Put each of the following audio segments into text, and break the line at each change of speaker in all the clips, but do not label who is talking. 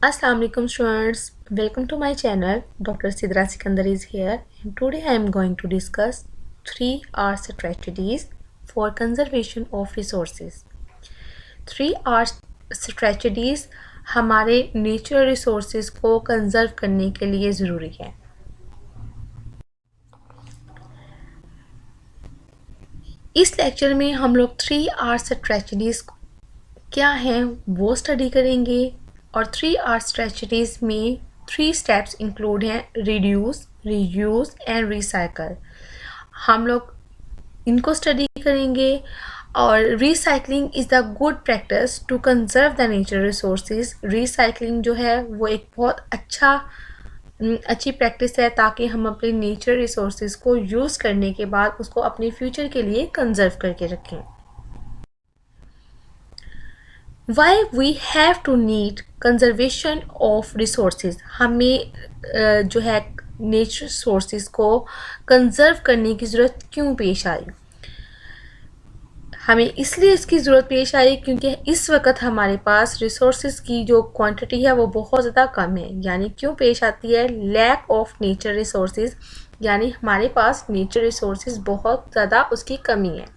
Assalamu alaikum students, welcome to my channel. Dr. Sidra Sikandar is here and today I am going to discuss 3R strategies for conservation of resources. 3R strategies हमारे natural resources को conserve करने के लिए ज़रूरी है। इस lecture में हम लोग 3R स्ट्रेटजीज क्या हैं वो स्टडी करेंगे और 3R स्ट्रेटजीज में 3 स्टेप्स इंक्लूड हैं: रिड्यूस, रीयूज एंड रिसाइकल। हम लोग इनको स्टडी करेंगे और recycling is the good practice to conserve the natural resources. Recycling जो है वो एक बहुत अच्छी प्रैक्टिस है ताकि हम अपने नेचुरल रिसोर्सेज को यूज़ करने के बाद उसको अपने फ्यूचर के लिए कंजर्व करके रखें। Why we have to need conservation of resources, हमें जो है नेचुरल रिसोर्सेज को कंजर्व करने की ज़रूरत क्यों पेश आई? हमें इसलिए इसकी ज़रूरत पेश आई क्योंकि इस वक्त हमारे पास रिसोर्सेज की जो क्वांटिटी है वो बहुत ज़्यादा कम है। यानी क्यों पेश आती है? लैक ऑफ नेचर रिसोर्सेज, यानी हमारे पास नेचर रिसोर्सेज बहुत ज़्यादा उसकी कमी है।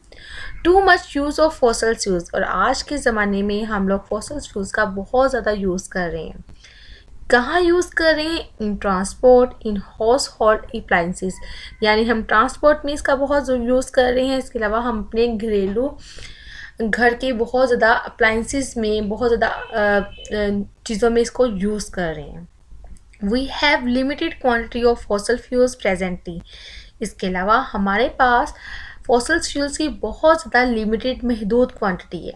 Too much use of fossil fuels, और आज के ज़माने में हम लोग फॉसल फ्यूल्स का बहुत ज़्यादा यूज़ कर रहे हैं। कहाँ यूज़ कर रहे हैं? इन transport, in house hold appliances, यानी हम ट्रांसपोर्ट में इसका बहुत यूज़ कर रहे हैं। इसके अलावा हम अपने घरेलू घर के बहुत ज़्यादा अप्लाइंसेस में, बहुत ज़्यादा चीज़ों में इसको यूज़ कर रहे हैं। We have limited quantity of fossil fuels presently, इसके अलावा हमारे पास फॉसल फ्यूल्स की बहुत ज़्यादा लिमिटेड महदूद क्वांटिटी है।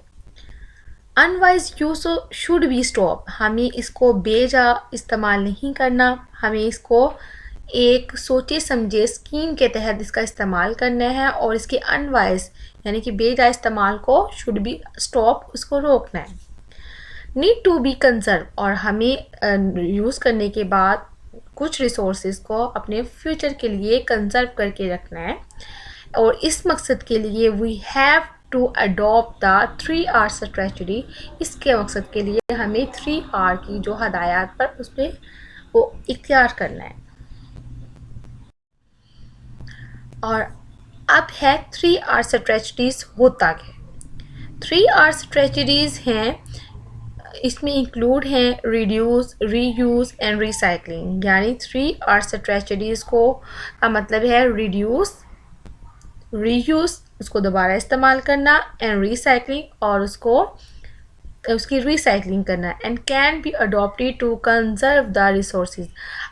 Unwise use should be stop, हमें इसको बेजा इस्तेमाल नहीं करना, हमें इसको एक सोचे समझे स्कीम के तहत इसका इस्तेमाल करना है और इसके अनवाइज यानी कि बेजा इस्तेमाल को शुड बी स्टॉप, उसको रोकना है। नीड टू बी कंजर्व, और हमें यूज़ करने के बाद कुछ रिसोर्सेज को अपने फ्यूचर के लिए कंजर्व करके रखना है और इस मकसद के लिए we have to adopt the 3R strategy. इसके मकसद के लिए हमें 3R की जो हदायत पर उस पर वो इख्तियार करना है। और अब है 3R स्ट्रेटजीज होता क्या? 3R स्ट्रेटजीज हैं, इसमें इंक्लूड हैं रिड्यूस, रीयूज़ एंड रिसाइकलिंग। यानी 3R स्ट्रेटजीज को का मतलब है रिड्यूस, रीयूज़ उसको दोबारा इस्तेमाल करना, एंड रिसाइकलिंग और उसकी रिसाइकलिंग करना, and can be adopted to conserve the resources,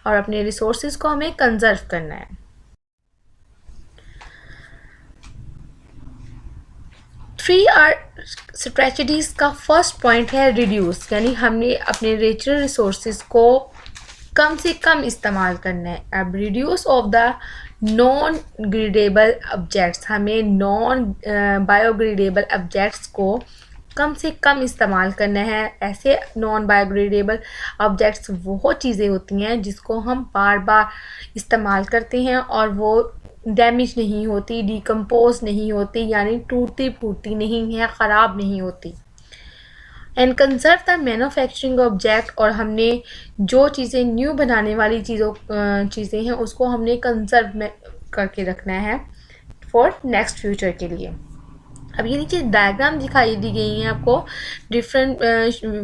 और अपने रिसोर्सेज को हमें कंजर्व करना है। थ्री आर स्ट्रेटजीज का फर्स्ट पॉइंट है रिड्यूस, यानी हमने अपने नेचुरल रिसोर्सेज को कम से कम इस्तेमाल करना है। अब reduce of the non gradable objects, हमें नॉन बायोग्रेडेबल ऑब्जेक्ट्स को कम से कम इस्तेमाल करना है। ऐसे नॉन बायोग्रेडेबल ऑब्जेक्ट्स वो चीज़ें होती हैं जिसको हम बार बार इस्तेमाल करते हैं और वो डैमेज नहीं होती, डिकम्पोज नहीं होती, यानी टूटती फूटती नहीं है, ख़राब नहीं होती। And conserve the manufacturing object, और हमने जो चीज़ें न्यू बनाने वाली चीज़ें हैं उसको हमने कंजर्व में करके रखना है फॉर नेक्स्ट फ्यूचर के लिए। अब ये नीचे डायग्राम दिखाई दी गई हैं आपको, डिफरेंट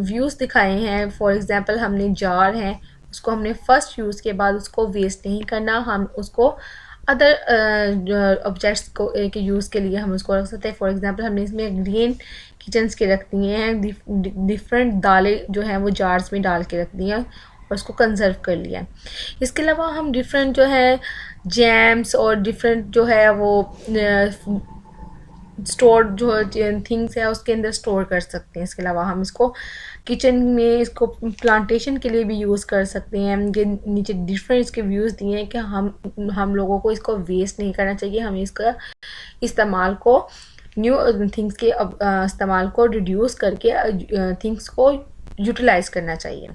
व्यूज़ दिखाए हैं। फॉर एग्जांपल हमने जार है, उसको हमने फर्स्ट यूज़ के बाद उसको वेस्ट नहीं करना, हम उसको अदर ऑब्जेक्ट्स को के यूज़ के लिए हम उसको रख सकते हैं। फॉर एग्जांपल हमने इसमें ग्रीन किचन्स के रख दिए हैं, डिफरेंट दालें जो हैं वो जार्स में डाल के रख दी हैं और उसको कंजर्व कर लिया। इसके अलावा हम डिफरेंट जो है जैम्स और डिफरेंट जो है वो स्टोर जो थिंग्स है उसके अंदर स्टोर कर सकते हैं। इसके अलावा हम इसको किचन में इसको प्लांटेशन के लिए भी यूज़ कर सकते हैं। ये नीचे डिफरेंट इसके व्यूज़ दिए हैं कि हम लोगों को इसको वेस्ट नहीं करना चाहिए, हमें इसका इस्तेमाल को न्यू थिंग्स के इस्तेमाल को रिड्यूस करके थिंग्स को यूटिलाइज़ करना चाहिए।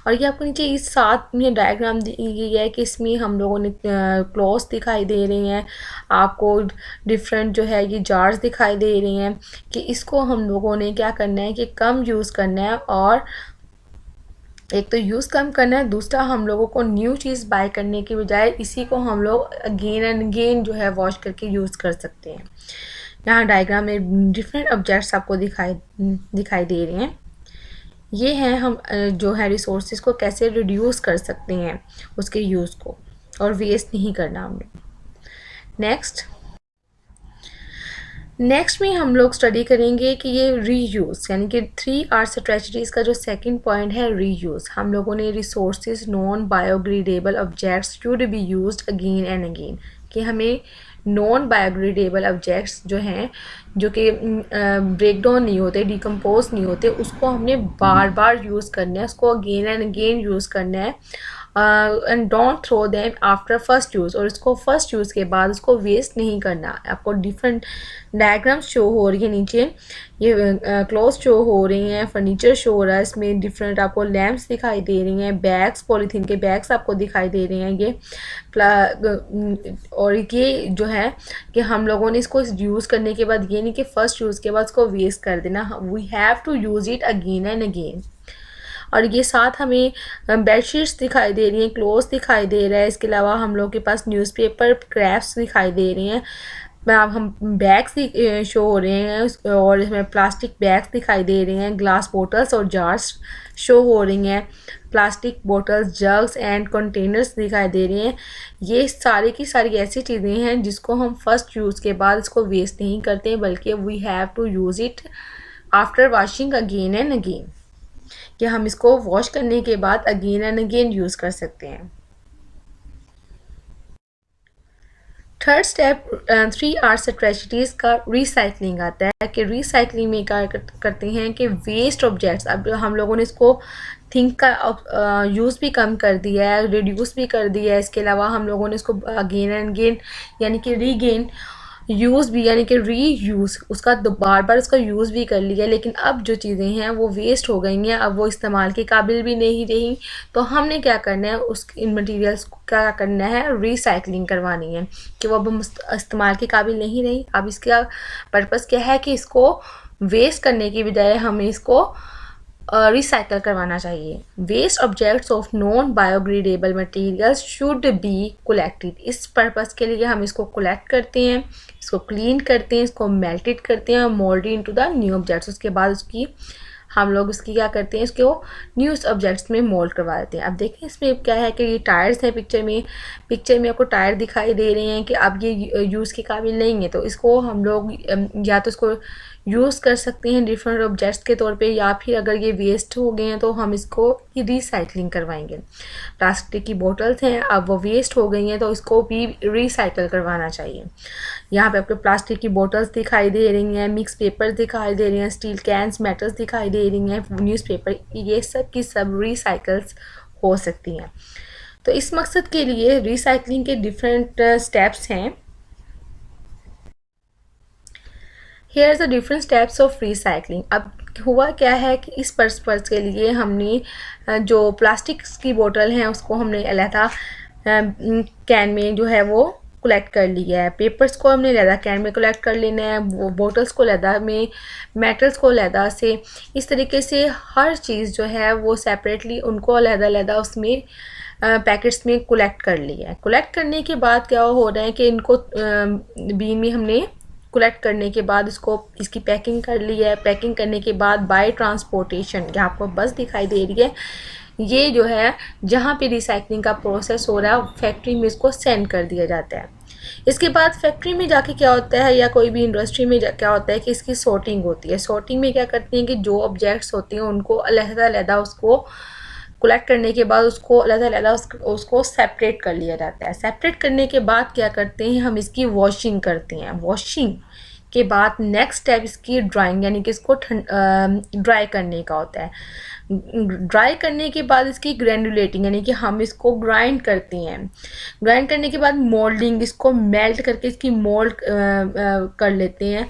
और ये आपको नीचे इस साथ में डायग्राम दी गई है कि इसमें हम लोगों ने क्लॉथ्स दिखाई दे रहे हैं, आपको डिफरेंट जो है ये जार्स दिखाई दे रहे हैं कि इसको हम लोगों ने क्या करना है कि कम यूज़ करना है और एक तो यूज़ कम करना है, दूसरा हम लोगों को न्यू चीज़ बाय करने के बजाय इसी को हम लोग अगेन एंड अगेन जो है वॉश करके यूज़ कर सकते हैं। यहाँ डायग्राम में डिफरेंट ऑब्जेक्ट्स आपको दिखाई दे रहे हैं। ये हैं हम जो है रिसोर्सेज को कैसे रिड्यूस कर सकते हैं, उसके यूज़ को, और वेस्ट नहीं करना हमने। नेक्स्ट में हम लोग स्टडी करेंगे कि ये रीयूज़ यानी कि 3R स्ट्रेटजीज़ का जो सेकंड पॉइंट है रीयूज़। हम लोगों ने resources non biodegradable objects should be used again and again, कि हमें नॉन बायोडिग्रेडेबल ऑब्जेक्ट्स जो हैं जो कि ब्रेक डाउन नहीं होते, डिकम्पोज नहीं होते, उसको हमने बार बार यूज़ करना है, उसको अगेन एंड अगेन यूज़ करना है and don't throw them after first use, और इसको फर्स्ट यूज़ के बाद उसको वेस्ट नहीं करना। आपको डिफरेंट डायग्राम्स शो हो रही है नीचे, ये क्लोथ शो हो रही हैं, फर्नीचर शो हो रहा है, इसमें डिफरेंट आपको लैम्प्स दिखाई दे रही हैं, बैग्स, पॉलीथीन के बैग्स आपको दिखाई दे रहे हैं ये और ये जो है कि हम लोगों ने इसको यूज़ करने के बाद ये नहीं कि फ़र्स्ट यूज़ के बाद इसको वेस्ट कर देना, we have to use it again and again. और ये साथ हमें बेडशीट्स दिखाई दे रही हैं, क्लोथ्स दिखाई दे रहा है, इसके अलावा हम लोग के पास न्यूज़पेपर, क्राफ्ट्स दिखाई दे रही हैं, हम बैग्स शो हो रहे हैं और इसमें प्लास्टिक बैग्स दिखाई दे रहे हैं, ग्लास बोटल्स और जार्स शो हो रही हैं, plastic bottles, jugs and containers दिखाई दे रहे हैं। ये सारी की सारी ऐसी चीज़ें हैं जिसको हम फर्स्ट यूज़ के बाद इसको वेस्ट नहीं करते हैं, बल्कि we have to use it after washing again and again, कि हम इसको वॉश करने के बाद अगेन एंड अगेन यूज़ कर सकते हैं। थर्ड स्टेप 3R स्ट्रेटजीज़ का रिसाइकलिंग आता है, कि रिसाइकलिंग में क्या करते हैं कि वेस्ट ऑब्जेक्ट्स, अब हम लोगों ने इसको थिंक का यूज़ भी कम कर दिया है, रिड्यूस भी कर दिया है, इसके अलावा हम लोगों ने इसको अगेन एंड अगेन यानी कि रीगेन यूज़ भी यानी कि री यूज़ उसका बार बार उसका यूज़ भी कर लिया, लेकिन अब जो चीज़ें हैं वो वेस्ट हो गई हैं, अब वो इस्तेमाल के काबिल भी नहीं रही, तो हमने क्या करना है, उस इन मटेरियल्स को क्या करना है, रिसाइकलिंग करवानी है, कि वो अब इस्तेमाल के काबिल नहीं रही। अब इसका पर्पज़ क्या है कि इसको वेस्ट करने की बजाय हमें इसको रिसाइकल करवाना चाहिए। Waste objects of non biodegradable materials should be collected, इस पर्पज़ के लिए हम इसको कलेक्ट करते हैं, इसको क्लीन करते हैं, इसको मेल्टेड करते हैं और mould into the new objects. उसके बाद उसकी हम लोग उसकी क्या करते हैं, इसको न्यू ऑब्जेक्ट्स में मोल्ड करवा देते हैं। अब देखें इसमें क्या है कि ये टायर्स हैं, पिक्चर में आपको टायर दिखाई दे रहे हैं कि अब ये यूज़ के काबिल नहीं है, तो इसको हम लोग या तो इसको यूज़ कर सकते हैं डिफरेंट ऑब्जेक्ट्स के तौर पे, या फिर अगर ये वेस्ट हो गए हैं तो हम इसको रिसाइकलिंग करवाएंगे। प्लास्टिक की बोतल्स हैं, अब वो वेस्ट हो गई हैं तो इसको भी रिसाइकल करवाना चाहिए। यहाँ पे आपको प्लास्टिक की बोतल्स दिखाई दे रही हैं, मिक्स पेपर्स दिखाई दे रही हैं, स्टील कैंस, मेटल्स दिखाई दे रही हैं, न्यूज़पेपर, ये सब की सब रिसाइकल्स हो सकती हैं। तो इस मकसद के लिए रिसाइकलिंग के डिफरेंट स्टेप्स हैं। Here is the different steps of recycling. अब हुआ क्या है कि इस पर्पज़ के लिए हमने जो प्लास्टिक की बोतल हैं उसको हमने अलहदा कैन में जो है वो कलेक्ट कर लिया है, पेपर्स को हमने अलहदा कैन में कलेक्ट कर लेना है, वो बोटल्स को अलहदा में, मेटल्स को अलहदा से, इस तरीके से हर चीज़ जो है वो सेपरेटली उनको अलहदा अलहदा उसमें पैकेट्स में कलेक्ट कर लिया है। कलेक्ट करने के बाद क्या हो रहा है कि इनको बीन में हमने कलेक्ट करने के बाद इसकी पैकिंग कर ली है। पैकिंग करने के बाद बाय ट्रांसपोर्टेशन, यहाँ आपको बस दिखाई दे रही है, ये जो है जहाँ पे रिसाइकलिंग का प्रोसेस हो रहा है फैक्ट्री में इसको सेंड कर दिया जाता है। इसके बाद फैक्ट्री में जाके क्या होता है या कोई भी इंडस्ट्री में क्या होता है कि इसकी सॉर्टिंग होती है। सॉर्टिंग में क्या करते हैं कि जो ऑब्जेक्ट्स होते हैं उनको अलग-अलग उसको कलेक्ट करने के बाद उसको अलग-अलग उसको सेपरेट कर लिया जाता है। सेपरेट करने के बाद क्या करते हैं, हम इसकी वॉशिंग करते हैं। वॉशिंग के बाद नेक्स्ट स्टेप इसकी ड्राइंग यानी कि इसको ड्राई करने का होता है। ड्राई करने के बाद इसकी ग्रैंडुलेटिंग यानी कि हम इसको ग्राइंड करते हैं। ग्राइंड करने के बाद मोल्डिंग, इसको मेल्ट करके इसकी मोल्ड कर लेते हैं,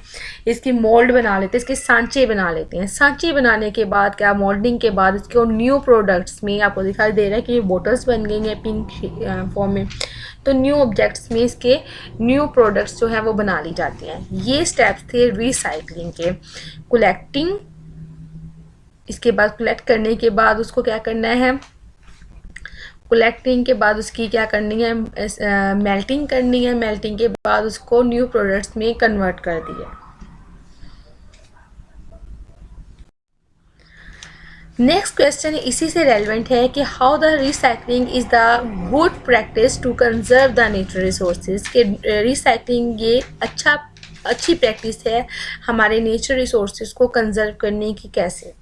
इसकी मोल्ड बना लेते हैं, इसके सांचे बना लेते हैं। सांचे बनाने के बाद क्या, मोल्डिंग के बाद इसको न्यू प्रोडक्ट्स में आपको दिखाई दे रहा है कि ये बोटल्स बन गई हैं पिंक फॉर्म में, तो न्यू ऑब्जेक्ट्स में इसके न्यू प्रोडक्ट्स जो है वो बना ली जाती हैं। ये स्टेप्स थे रिसाइकलिंग के, कलेक्टिंग, इसके बाद कलेक्ट करने के बाद उसको क्या करना है, कलेक्टिंग के बाद उसकी क्या करनी है, मेल्टिंग करनी है। मेल्टिंग के बाद उसको न्यू प्रोडक्ट्स में कन्वर्ट कर दिया। नेक्स्ट क्वेश्चन इसी से रेलिवेंट है कि how the recycling is the good practice to conserve the natural resources, के रिसाइकलिंग ये अच्छी प्रैक्टिस है हमारे नेचुरल रिसोर्सेज को कंजर्व करने की। कैसे?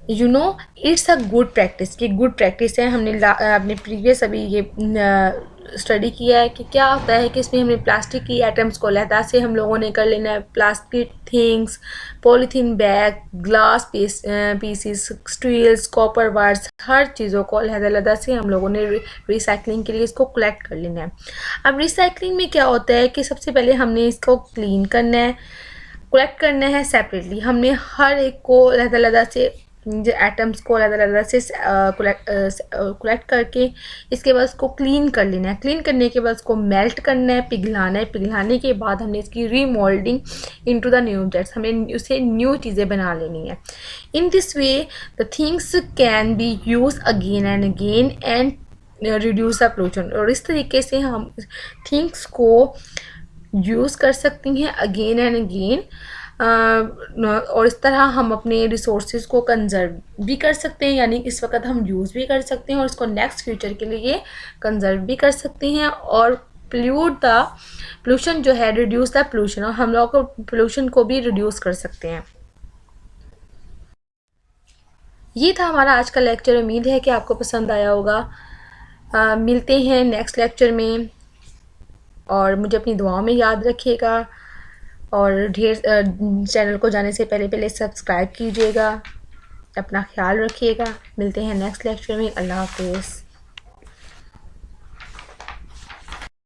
You know it's a good practice, कि गुड प्रैक्टिस है। हमने अपने प्रीवियस अभी ये स्टडी किया है कि क्या होता है कि इसमें हमने प्लास्टिक की आइटम्स को अलहदा से हम लोगों ने कर लेना है, plastic things, polythene bag, glass pieces, steels, copper wires, हर चीज़ों को अलहदा से हम लोगों ने रिसाइकलिंग के लिए इसको कलेक्ट कर लेना है। अब रिसाइकलिंग में क्या होता है कि सबसे पहले हमने इसको क्लीन करना है, कलेक्ट करना है सेपरेटली। हमने हर एक को अलहदा से जो एटम्स को अलग से कलेक्ट करके इसके बाद उसको क्लीन कर लेना है। क्लीन करने के बाद उसको मेल्ट करना है, पिघलाना है। पिघलाने के बाद हमने इसकी remoulding into the new objects, हमें उसे न्यू चीज़ें बना लेनी है। In this way the things can be use again and again and reduce the pollution. और इस तरीके से हम थिंग्स को यूज़ कर सकती हैं अगेन एंड अगेन, और इस तरह हम अपने रिसोर्सेज को कंजर्व भी कर सकते हैं, यानी इस वक्त हम यूज़ भी कर सकते हैं और इसको नेक्स्ट फ्यूचर के लिए कंजर्व भी कर सकते हैं। और पोल्यूशन जो है, रिड्यूस द पोल्यूशन, और हम लोग पोल्यूशन को भी रिड्यूस कर सकते हैं। ये था हमारा आज का लेक्चर। उम्मीद है कि आपको पसंद आया होगा। मिलते हैं नेक्स्ट लेक्चर में, और मुझे अपनी दुआओं में याद रखिएगा, और चैनल को जाने से पहले सब्सक्राइब कीजिएगा। अपना ख्याल रखिएगा। मिलते हैं नेक्स्ट लेक्चर में। अल्लाह हाफिज़।